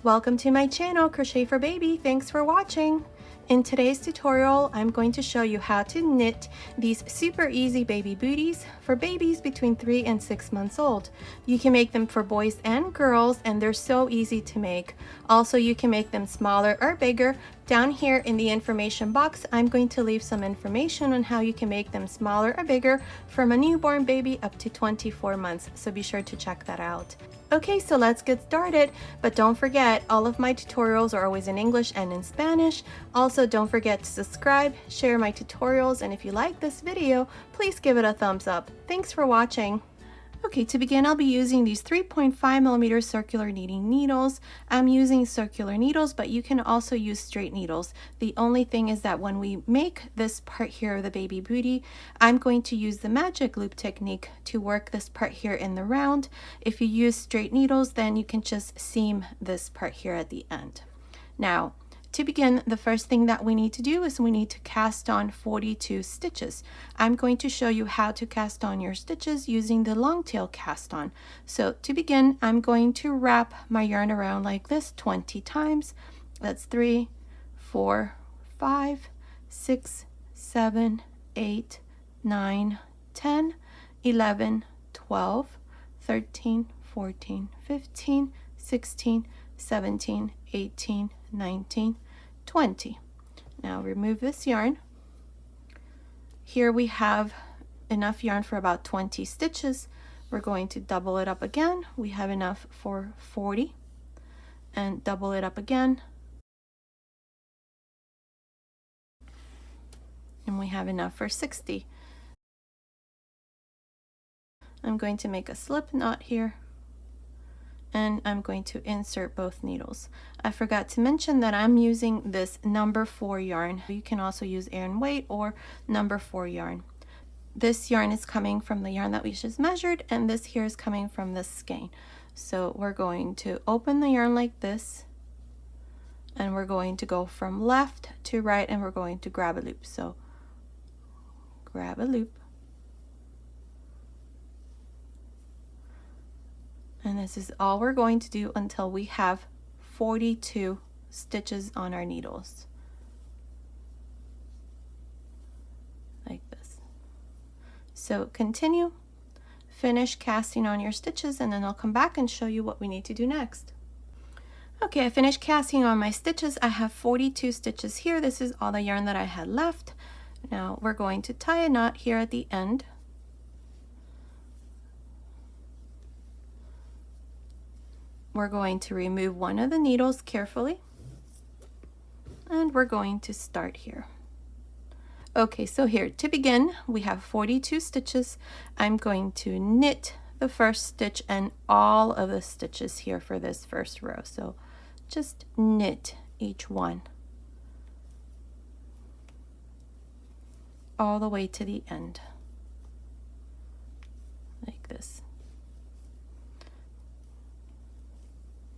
Welcome to my channel, Crochet for Baby. Thanks for watching. In today's tutorial, I'm going to show you how to knit these super easy baby booties for babies between 3 and 6 months old. You can make them for boys and girls, and they're so easy to make. Also, you can make them smaller or bigger. Down here in the information box, I'm going to leave some information on how you can make them smaller or bigger from a newborn baby up to 24 months, so be sure to check that out. Okay, so let's get started, but don't forget, all of my tutorials are always in English and in Spanish. Also, don't forget to subscribe, share my tutorials, and if you like this video, please give it a thumbs up. Thanks for watching. Okay, to begin, I'll be using these 3.5mm circular knitting needles. I'm using circular needles, but you can also use straight needles. The only thing is that when we make this part here of the baby booty, I'm going to use the magic loop technique to work this part here in the round. If you use straight needles, then you can just seam this part here at the end. Now, to begin, the first thing that we need to do is we need to cast on 42 stitches. I'm going to show you how to cast on your stitches using the long tail cast on. So to begin, I'm going to wrap my yarn around like this 20 times. That's 3, 4, 5, 6, 7, 8, 9, 10, 11, 12, 13, 14, 15, 16, 17, 18, 19, 20. Now remove this yarn. Here we have enough yarn for about 20 stitches. We're going to double it up again. We have enough for 40 and double it up again. And we have enough for 60. I'm going to make a slip knot here, and I'm going to insert both needles. I forgot to mention that I'm using this number 4 yarn. You can also use aran weight or number 4 yarn. This yarn is coming from the yarn that we just measured, and this here is coming from the skein. So we're going to open the yarn like this, and we're going to go from left to right, and we're going to grab a loop. So grab a loop. And this is all we're going to do until we have 42 stitches on our needles. Like this. So continue, finish casting on your stitches, and then I'll come back and show you what we need to do next. Okay, I finished casting on my stitches. I have 42 stitches here. This is all the yarn that I had left. Now we're going to tie a knot here at the end. We're going to remove one of the needles carefully, and we're going to start here. Okay, so here to begin, we have 42 stitches. I'm going to knit the first stitch and all of the stitches here for this first row. So just knit each one all the way to the end, like this.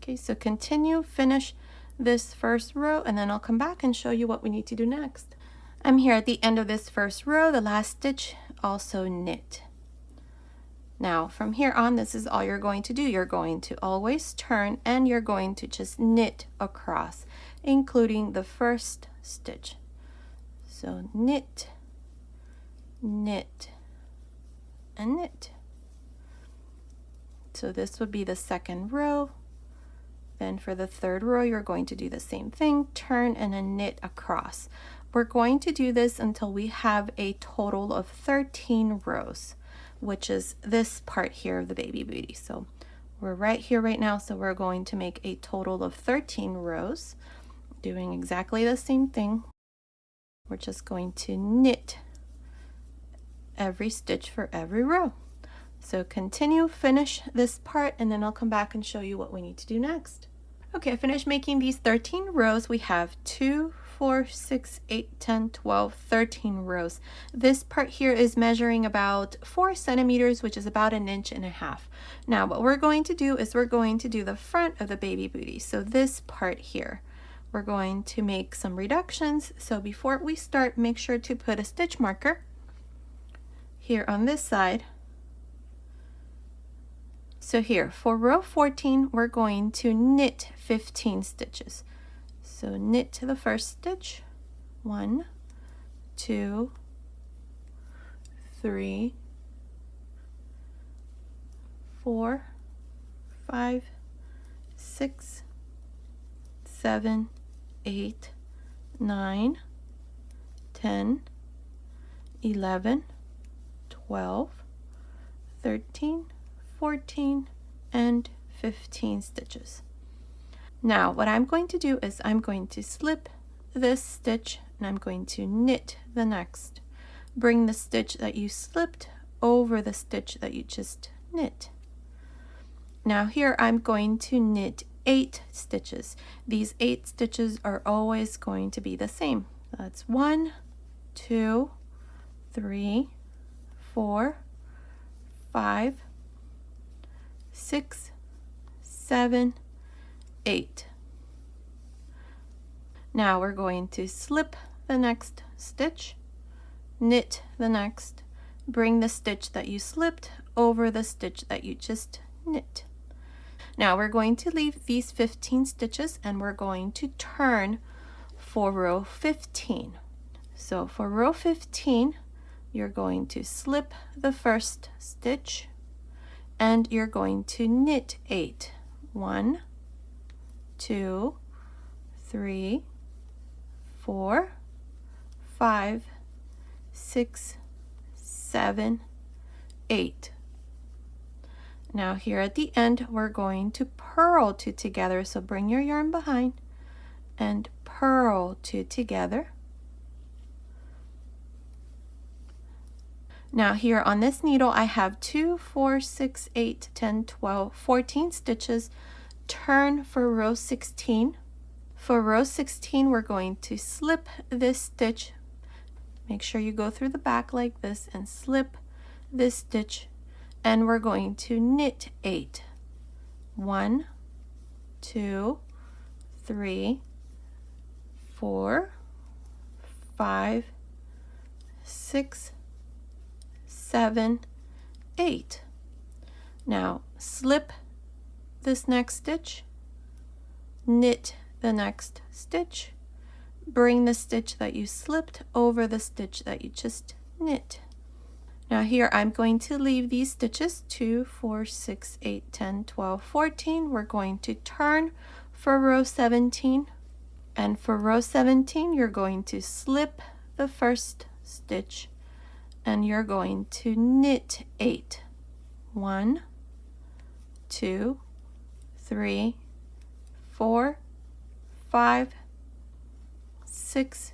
Okay, so continue, finish this first row, and then I'll come back and show you what we need to do next. I'm here at the end of this first row, the last stitch, also knit. Now from here on, this is all you're going to do. You're going to always turn, and you're going to just knit across, including the first stitch. So knit, knit, and knit. So this would be the second row. Then for the third row, you're going to do the same thing, turn and then knit across. We're going to do this until we have a total of 13 rows, which is this part here of the baby booty. So we're right here right now, so we're going to make a total of 13 rows, doing exactly the same thing. We're just going to knit every stitch for every row. So continue, finish this part, and then I'll come back and show you what we need to do next. Okay, I finished making these 13 rows. We have 2, 4, 6, 8, 10, 12, 13 rows. This part here is measuring about 4 centimeters, which is about 1.5 inches. Now, what we're going to do is we're going to do the front of the baby booty. So this part here, we're going to make some reductions. So before we start, make sure to put a stitch marker here on this side. So here for row 14, we're going to knit 15 stitches. So knit to the first stitch, 1, 2, 3, 4, 5, 6, 7, 8, 9, 10, 11, 12, 13, 14, and 15 stitches. Now what I'm going to do is I'm going to slip this stitch and I'm going to knit the next. Bring the stitch that you slipped over the stitch that you just knit. Now here I'm going to knit 8 stitches. These 8 stitches are always going to be the same. That's 1, 2, 3, 4, 5, 6, 7, 8. Now we're going to slip the next stitch, knit the next, bring the stitch that you slipped over the stitch that you just knit. Now we're going to leave these 15 stitches and we're going to turn for row 15. So for row 15, you're going to slip the first stitch and you're going to knit 8. 1, 2, 3, 4, 5, 6, 7, 8. Now here at the end, we're going to purl 2 together. So bring your yarn behind and purl 2 together. Now here on this needle, I have 2, 4, 6, 8, 10, 12, 14 stitches. Turn for row 16. For row 16, we're going to slip this stitch. Make sure you go through the back like this and slip this stitch. And we're going to knit 8. 1, 2, 3, 4, 5, 6, 7, 8. Now slip this next stitch, knit the next stitch, bring the stitch that you slipped over the stitch that you just knit. Now here I'm going to leave these stitches 2, 4, 6, 8, 10, 12, 14. We're going to turn for row 17. And for row 17, you're going to slip the first stitch and you're going to knit 8. 1, 2, 3, 4, 5, 6,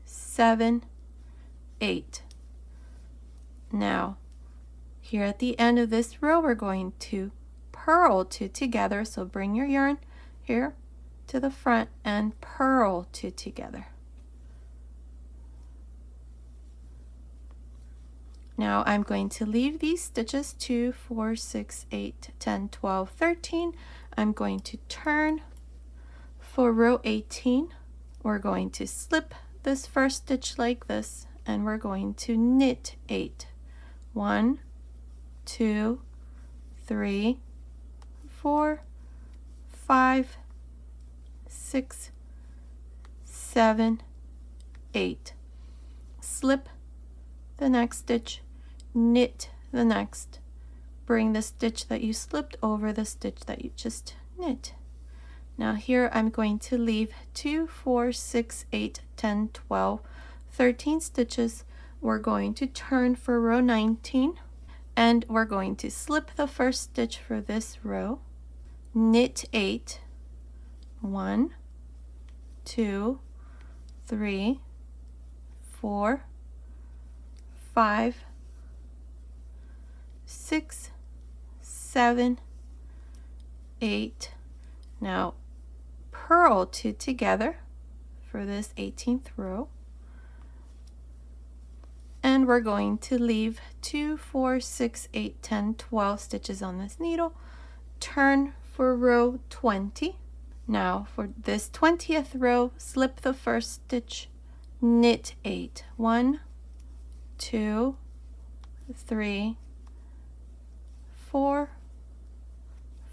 7, 8. Now, here at the end of this row, we're going to purl 2 together. So bring your yarn here to the front and purl 2 together. Now I'm going to leave these stitches 2, 4, 6, 8, 10, 12, 13. I'm going to turn for row 18. We're going to slip this first stitch like this and we're going to knit 8. 1, 2, 3, 4, 5, 6, 7, 8. Slip the next stitch, knit the next, bring the stitch that you slipped over the stitch that you just knit. Now here I'm going to leave 2, 4, 6, 8, 10, 12, 13 stitches. We're going to turn for row 19 and we're going to slip the first stitch for this row, knit 8, 1, 2, 3, 4, 5, 6, 7, 8. Now purl 2 together for this 18th row. And we're going to leave 2, 4, 6, 8, 10, 12 stitches on this needle. Turn for row 20. Now for this 20th row, slip the first stitch, knit 8. 1, 2, 3, 4,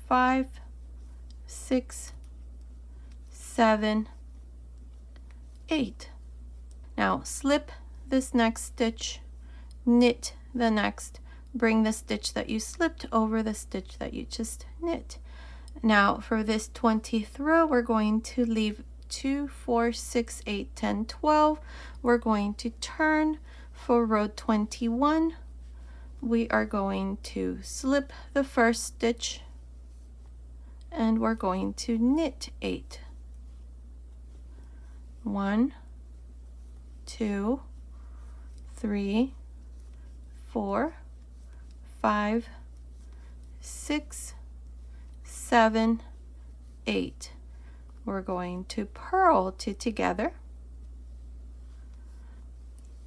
5, 6, 7, 8. Now slip this next stitch, knit the next, bring the stitch that you slipped over the stitch that you just knit. Now for this 20th row, we're going to leave 2, 4, 6, 8, 10, 12. We're going to turn for row 21. We are going to slip the first stitch and we're going to knit 8. 1, 2, 3, 4, 5, 6, 7, 8. We're going to purl two together,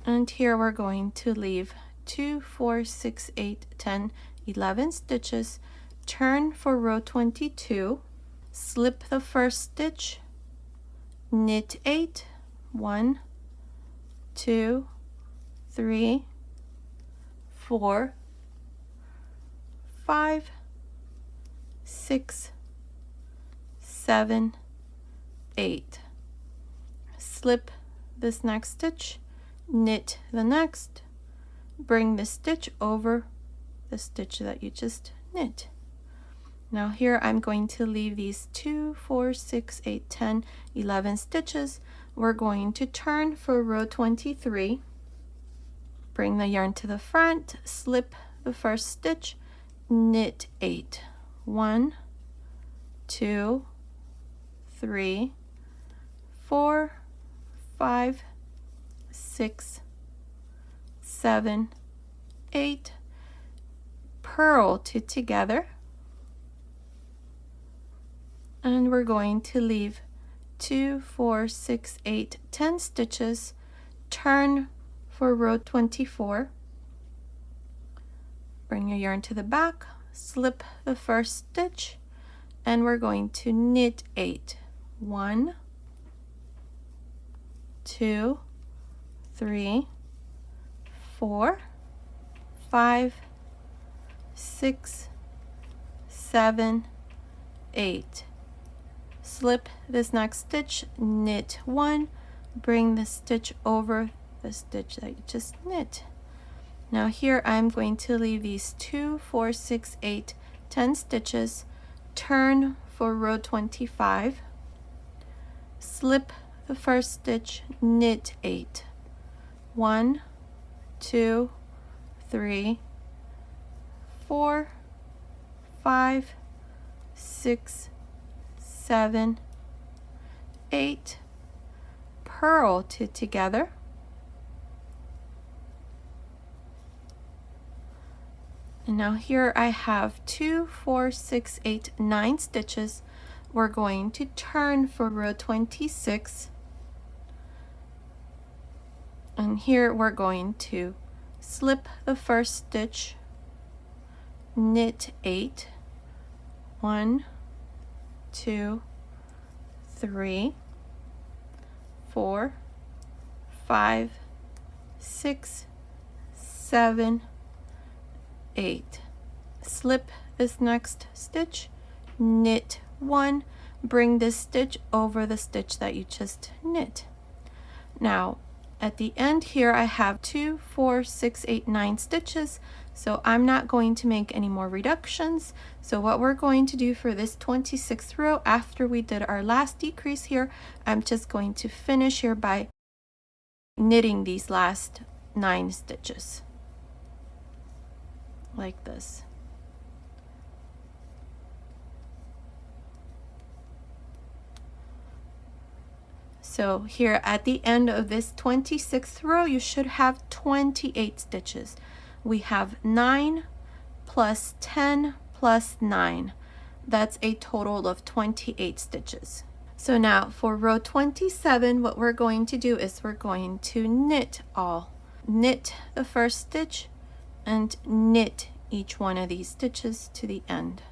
and here we're going to leave 2, 4, 6, 8, 10, 11 stitches, turn for row 22, slip the first stitch, knit 8, 1, 2, 3, 4, 5, 6, 7, 8. Slip this next stitch, knit the next, bring the stitch over the stitch that you just knit. Now here I'm going to leave these 2, 4, 6, 8, 10, 11 stitches. We're going to turn for row 23, bring the yarn to the front, slip the first stitch, knit 8. 1, 2, 3, 4, 5, 6, 7, 8. Purl two together, and we're going to leave 2, 4, 6, 8, 10 stitches, turn for row 24, bring your yarn to the back, slip the first stitch, and we're going to knit 8. 1, 2, 3, 4, 5, 6, 7, 8. Slip this next stitch, knit 1, bring the stitch over the stitch that you just knit. Now here I'm going to leave these 2, 4, 6, 8, 10 stitches, turn for row 25, slip the first stitch, knit 8. 1, 2, 3, 4, 5, 6, 7, 8. Purl two together, and now here I have 2, 4, 6, 8, 9 stitches. We're going to turn for row 26, and here we're going to slip the first stitch, knit 8. 1, 2, 3, 4, 5, 6, 7, 8. Slip this next stitch, knit 1, bring this stitch over the stitch that you just knit. Now at the end here I have 2, 4, 6, 8, 9 stitches, so I'm not going to make any more reductions. So what we're going to do for this 26th row, after we did our last decrease here, I'm just going to finish here by knitting these last 9 stitches like this. So here at the end of this 26th row, you should have 28 stitches. We have 9 plus 10 plus 9. That's a total of 28 stitches. So now for row 27, what we're going to do is we're going to knit all. Knit the first stitch and knit each one of these stitches to the end.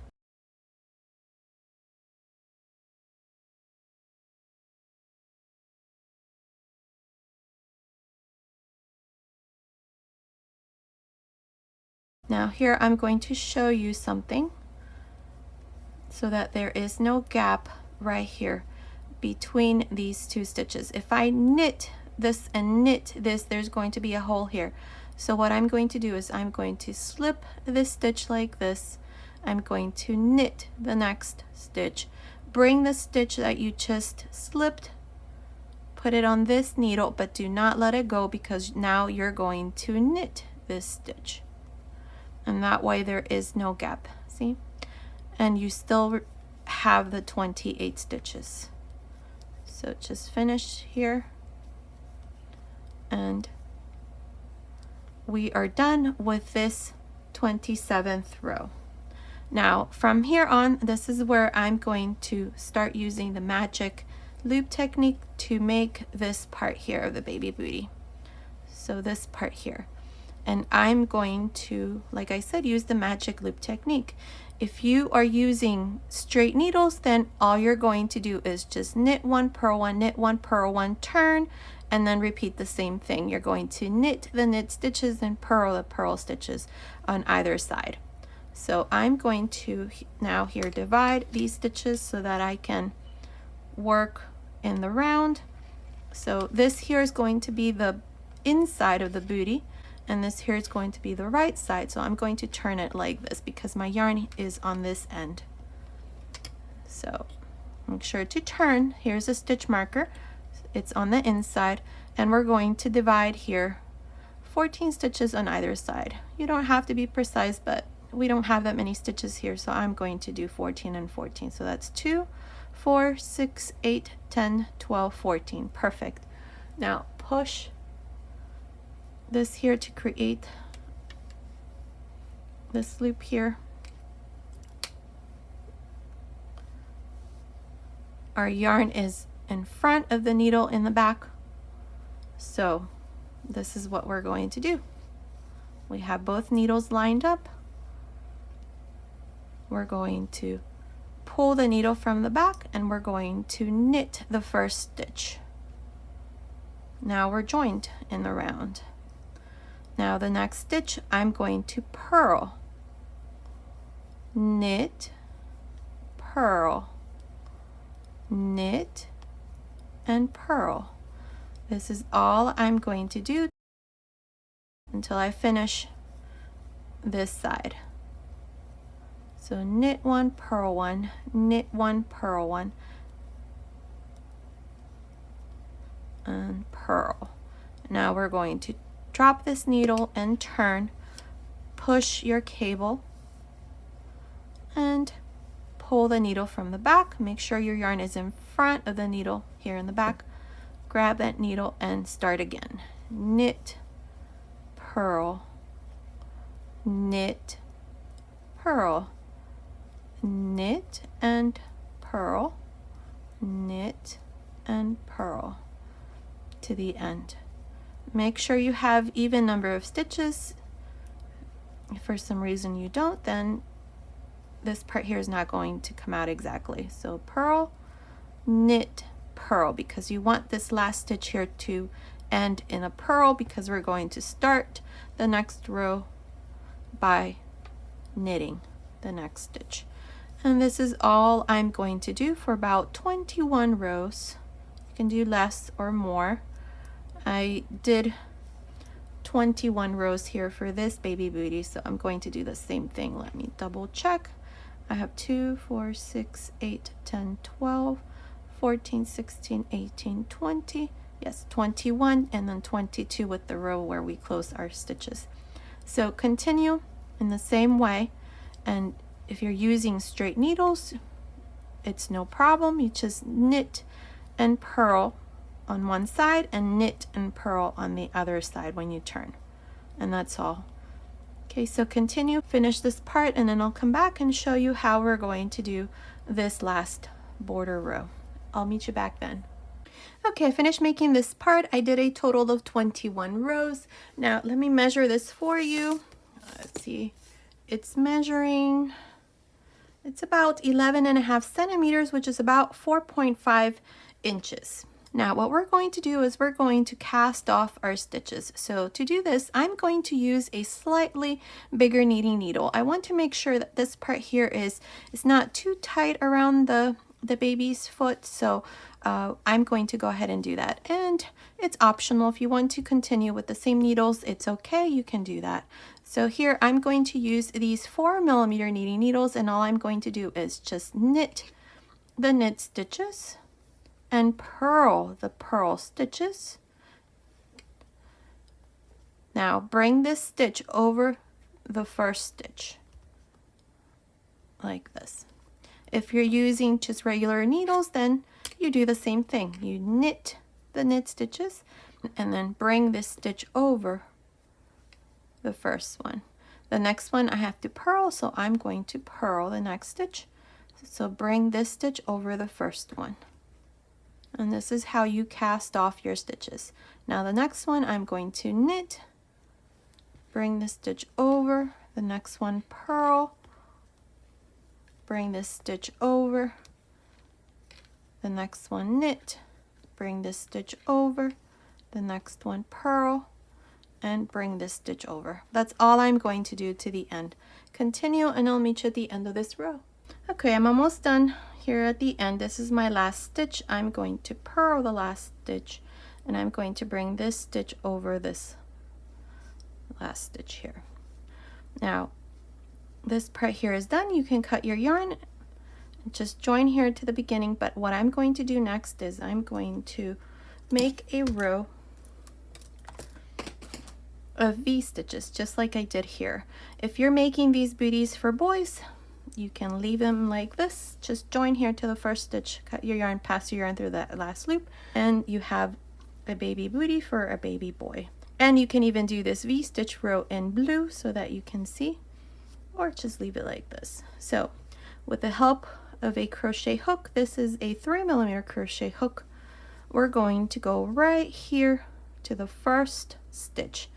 Now here I'm going to show you something so that there is no gap right here between these two stitches. If I knit this and knit this, there's going to be a hole here. So what I'm going to do is I'm going to slip this stitch like this. I'm going to knit the next stitch, bring the stitch that you just slipped, put it on this needle, but do not let it go, because now you're going to knit this stitch, and that way there is no gap, see? And you still have the 28 stitches. So just finish here, and we are done with this 27th row. Now from here on, this is where I'm going to start using the magic loop technique to make this part here of the baby booty. So this part here. And I'm going to, like I said, use the magic loop technique. If you are using straight needles, then all you're going to do is just knit one, purl one, knit one, purl one, turn, and then repeat the same thing. You're going to knit the knit stitches and purl the purl stitches on either side. So I'm going to now here divide these stitches so that I can work in the round. So this here is going to be the inside of the booty, and this here is going to be the right side. So I'm going to turn it like this because my yarn is on this end. So make sure to turn. Here's a stitch marker. It's on the inside, and we're going to divide here 14 stitches on either side. You don't have to be precise, but we don't have that many stitches here, so I'm going to do 14 and 14. So that's 2, 4, 6, 8, 10, 12, 14. Perfect. Now push this here to create this loop here. Our yarn is in front of the needle in the back, so this is what we're going to do. We have both needles lined up. We're going to pull the needle from the back, and we're going to knit the first stitch. Now we're joined in the round. Now the next stitch, I'm going to purl, knit, purl, knit, and purl. This is all I'm going to do until I finish this side. So knit one, purl one, knit one, purl one, and purl. Now we're going to drop this needle and turn, push your cable, and pull the needle from the back. Make sure your yarn is in front of the needle here in the back. Grab that needle and start again. Knit, purl, knit, purl, knit and purl, knit and purl to the end. Make sure you have even number of stitches. If for some reason you don't, then this part here is not going to come out exactly. So purl, knit, purl, because you want this last stitch here to end in a purl, because we're going to start the next row by knitting the next stitch. And this is all I'm going to do for about 21 rows. You can do less or more. I did 21 rows here for this baby booty, so I'm going to do the same thing. Let me double check. I have 2, 4, 6, 8, 10, 12, 14, 16, 18, 20. Yes, 21, and then 22 with the row where we close our stitches. So continue in the same way, and if you're using straight needles, it's no problem. You just knit and purl on one side and knit and purl on the other side when you turn, and that's all. Okay, so continue, finish this part, and then I'll come back and show you how we're going to do this last border row. I'll meet you back then. Okay, I finished making this part. I did a total of 21 rows. Now let me measure this for you. Let's see, it's measuring, it's about 11.5 centimeters, which is about 4.5 inches. Now what we're going to do is we're going to cast off our stitches. So to do this, I'm going to use a slightly bigger knitting needle. I want to make sure that this part here is not too tight around the baby's foot, so I'm going to go ahead and do that. And it's optional. If you want to continue with the same needles, it's okay, you can do that. So here I'm going to use these 4mm knitting needles, and all I'm going to do is just knit the knit stitches and purl the purl stitches. Now bring this stitch over the first stitch like this. If you're using just regular needles, then you do the same thing. You knit the knit stitches and then bring this stitch over the first one. The next one I have to purl, so I'm going to purl the next stitch. So bring this stitch over the first one. And this is how you cast off your stitches. Now the next one I'm going to knit, bring the stitch over, the next one purl, bring this stitch over, the next one knit, bring this stitch over, the next one purl, and bring this stitch over. That's all I'm going to do to the end. Continue and I'll meet you at the end of this row. Okay, I'm almost done here at the end. This is my last stitch. I'm going to purl the last stitch and I'm going to bring this stitch over this last stitch here. Now this part here is done. You can cut your yarn and just join here to the beginning, but what I'm going to do next is I'm going to make a row of V stitches just like I did here. If you're making these booties for boys, you can leave them like this. Just join here to the first stitch, cut your yarn, pass your yarn through that last loop, and you have a baby booty for a baby boy. And you can even do this V stitch row in blue so that you can see, or just leave it like this. So with the help of a crochet hook, this is a 3mm crochet hook, we're going to go right here to the first stitch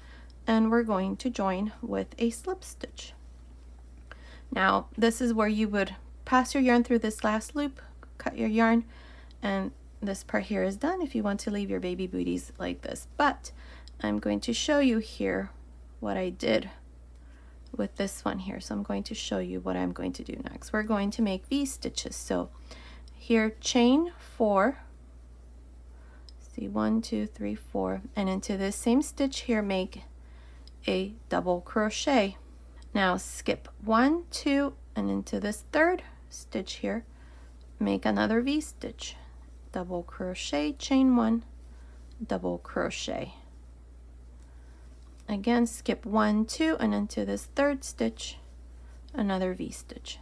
and we're going to join with a slip stitch. Now this is where you would pass your yarn through this last loop, cut your yarn, and this part here is done if you want to leave your baby booties like this. But I'm going to show you here what I did with this one here. So I'm going to show you what I'm going to do next. We're going to make V stitches. So here chain 4, see 1 2 3 4, and into this same stitch here make a double crochet. Now skip 1 2 and into this third stitch here make another V stitch, double crochet, chain 1, double crochet. Again skip 1 2 and into this third stitch another V stitch.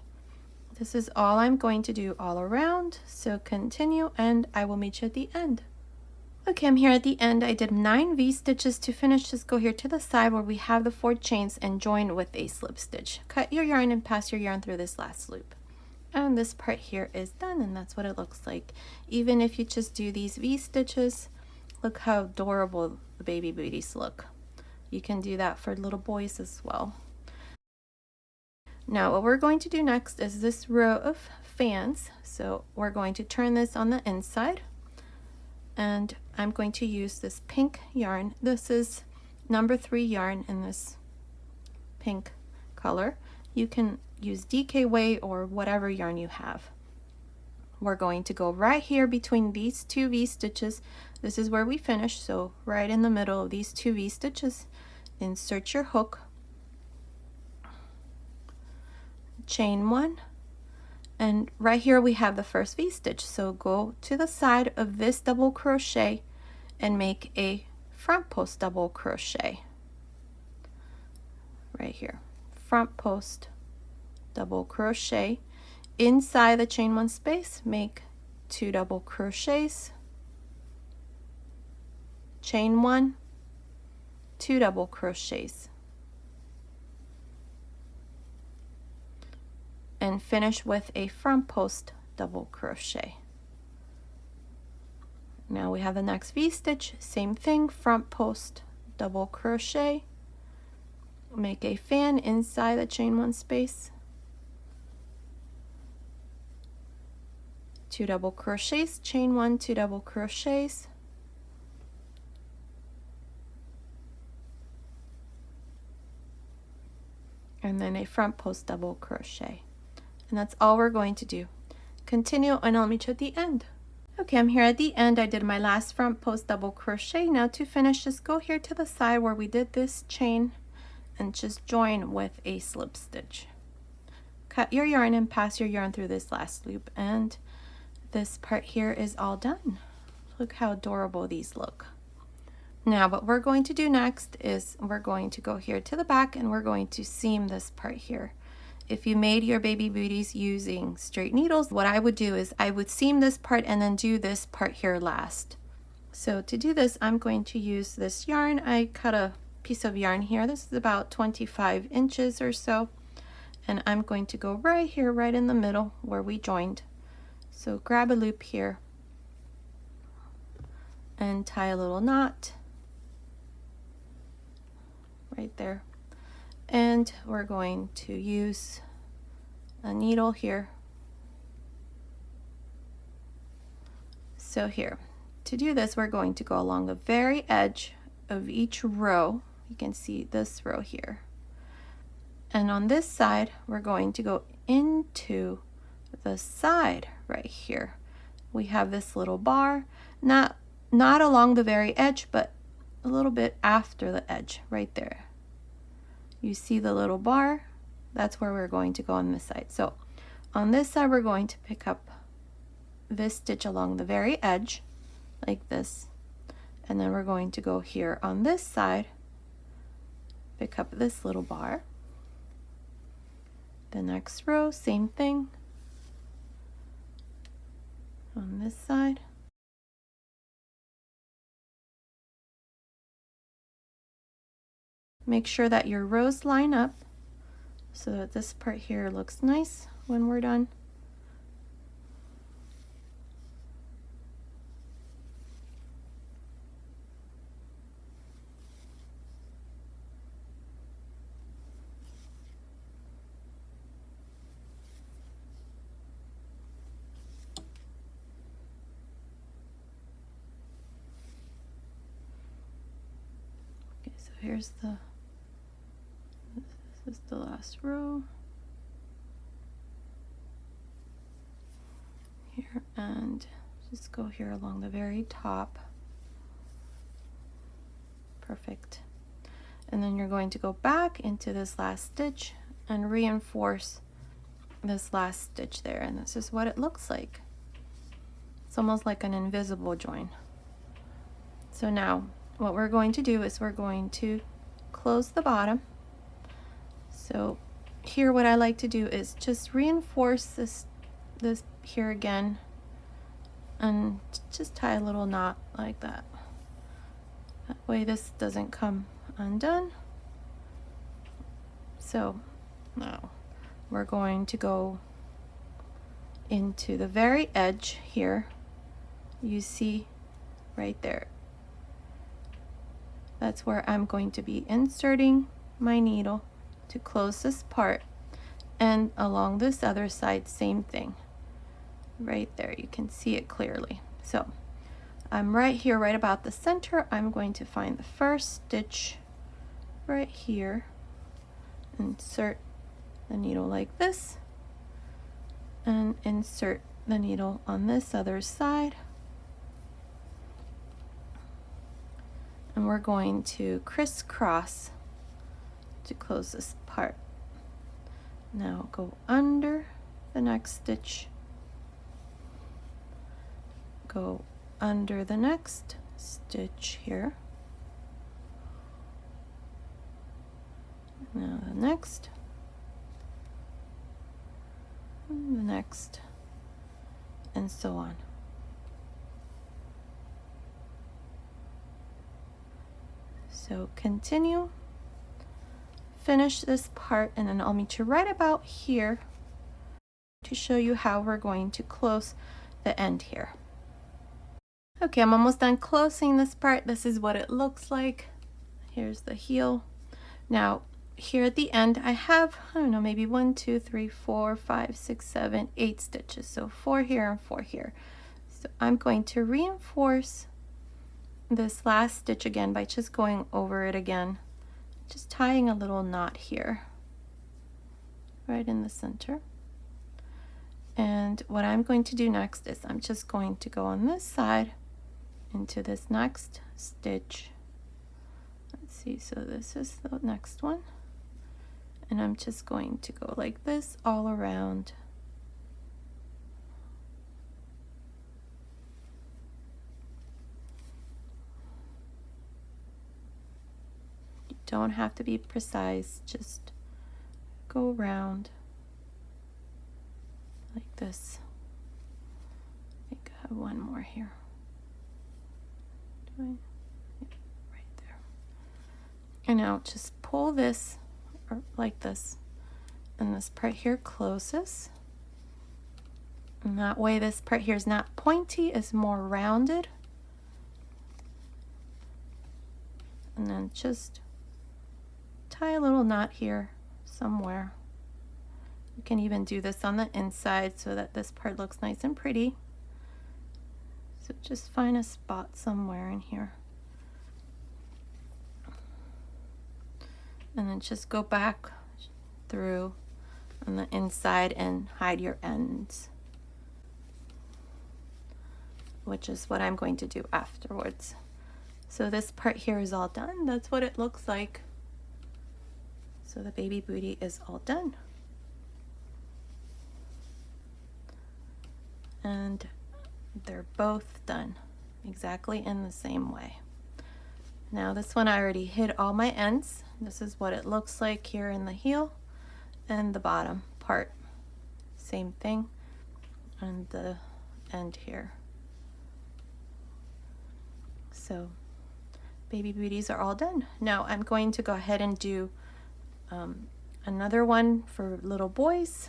This is all I'm going to do all around, so continue and I will meet you at the end. Okay, I'm here at the end. I did 9 V stitches. To finish, just go here to the side where we have the 4 chains and join with a slip stitch. Cut your yarn and pass your yarn through this last loop. And this part here is done, and that's what it looks like. Even if you just do these V stitches, look how adorable the baby booties look. You can do that for little boys as well. Now what we're going to do next is this row of fans. So we're going to turn this on the inside, and I'm going to use this pink yarn. This is number 3 yarn in this pink color. You can use DK or whatever yarn you have. We're going to go right here between these 2 V stitches. This is where we finish, so right in the middle of these 2 V stitches, insert your hook, chain 1, and right here we have the first V stitch. So go to the side of this double crochet and make a front post double crochet right here, front post double crochet. Inside the chain 1 space make 2 double crochets, chain 1, 2 double crochets, and finish with a front post double crochet. Now we have the next V stitch, same thing, front post double crochet, make a fan inside the chain 1 space, 2 2 double crochets, chain 1, 2 double crochets, and then a front post double crochet. And that's all we're going to do. Continue, and I'll meet you at the end. Okay, I'm here at the end. I did my last front post double crochet. Now to finish, just go here to the side where we did this chain and just join with a slip stitch. Cut your yarn and pass your yarn through this last loop, and this part here is all done. Look how adorable these look. Now what we're going to do next is we're going to go here to the back and we're going to seam this part here. If you made your baby booties using straight needles, what I would do is I would seam this part and then do this part here last. So to do this, I'm going to use this yarn. I cut a piece of yarn here. This is about 25 inches or so. And I'm going to go right here, right in the middle where we joined. So grab a loop here and tie a little knot right there. And we're going to use a needle here. So here, to do this, we're going to go along the very edge of each row. You can see this row here. And on this side, we're going to go into the side right here. We have this little bar, not along the very edge, but a little bit after the edge, right there. You see the little bar? That's where we're going to go on this side. So on this side, we're going to pick up this stitch along the very edge, like this. And then we're going to go here on this side, pick up this little bar. The next row, same thing. On this side. Make sure that your rows line up so that this part here looks nice when we're done. Okay, so here's this is the last row here, and just go here along the very top. Perfect. And then you're going to go back into this last stitch and reinforce this last stitch there, and this is what it looks like. It's almost like an invisible join. So now what we're going to do is we're going to close the bottom. So here what I like to do is just reinforce this here again and just tie a little knot like that. That way this doesn't come undone. So now we're going to go into the very edge here. You see right there. That's where I'm going to be inserting my needle to close this part, and along this other side, same thing. Right there, you can see it clearly. So I'm right here, right about the center. I'm going to find the first stitch right here, insert the needle like this, and insert the needle on this other side. And we're going to crisscross to close this part. Now go under the next stitch, go under the next stitch here, now the next, and the next, and so on. So continue, finish this part, and then I'll meet you right about here to show you how we're going to close the end here. Okay, I'm almost done closing this part. This is what it looks like. Here's the heel. Now, here at the end I have, I don't know, maybe 1, 2, 3, 4, 5, 6, 7, 8 stitches. So 4 here and 4 here. So I'm going to reinforce this last stitch again by just going over it again, just tying a little knot here right in the center. And what I'm going to do next is I'm just going to go on this side into this next stitch. Let's see, so this is the next one, and I'm just going to go like this all around. You don't have to be precise, just go around like this. I think I have one more here. Right there. And now just pull this like this, and this part here closes. And that way this part here is not pointy, it's more rounded. And then just tie a little knot here somewhere. You can even do this on the inside so that this part looks nice and pretty. So just find a spot somewhere in here. And then just go back through on the inside and hide your ends, which is what I'm going to do afterwards. So this part here is all done. That's what it looks like. So the baby booty is all done. And they're both done exactly in the same way. Now this one I already hid all my ends. This is what it looks like here in the heel and the bottom part. Same thing on the end here. So baby booties are all done. Now I'm going to go ahead and do another one for little boys.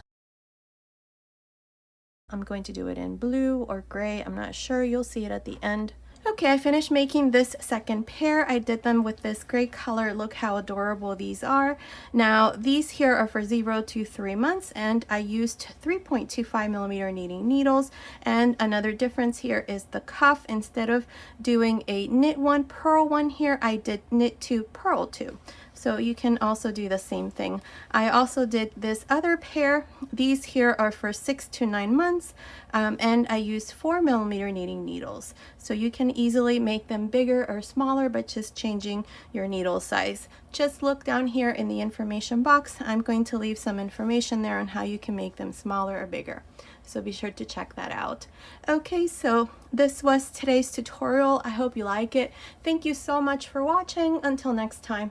I'm going to do it in blue or gray, I'm not sure, you'll see it at the end. Okay, I finished making this second pair. I did them with this gray color. Look how adorable these are. Now these here are for 0 to 3 months, and I used 3.25mm knitting needles. And another difference here is the cuff. Instead of doing a knit one, purl one here, I did knit two, purl two. So you can also do the same thing. I also did this other pair. These here are for 6 to 9 months, and I used 4mm knitting needles. So you can easily make them bigger or smaller by just changing your needle size. Just look down here in the information box. I'm going to leave some information there on how you can make them smaller or bigger. So be sure to check that out. Okay, so this was today's tutorial. I hope you like it. Thank you so much for watching. Until next time.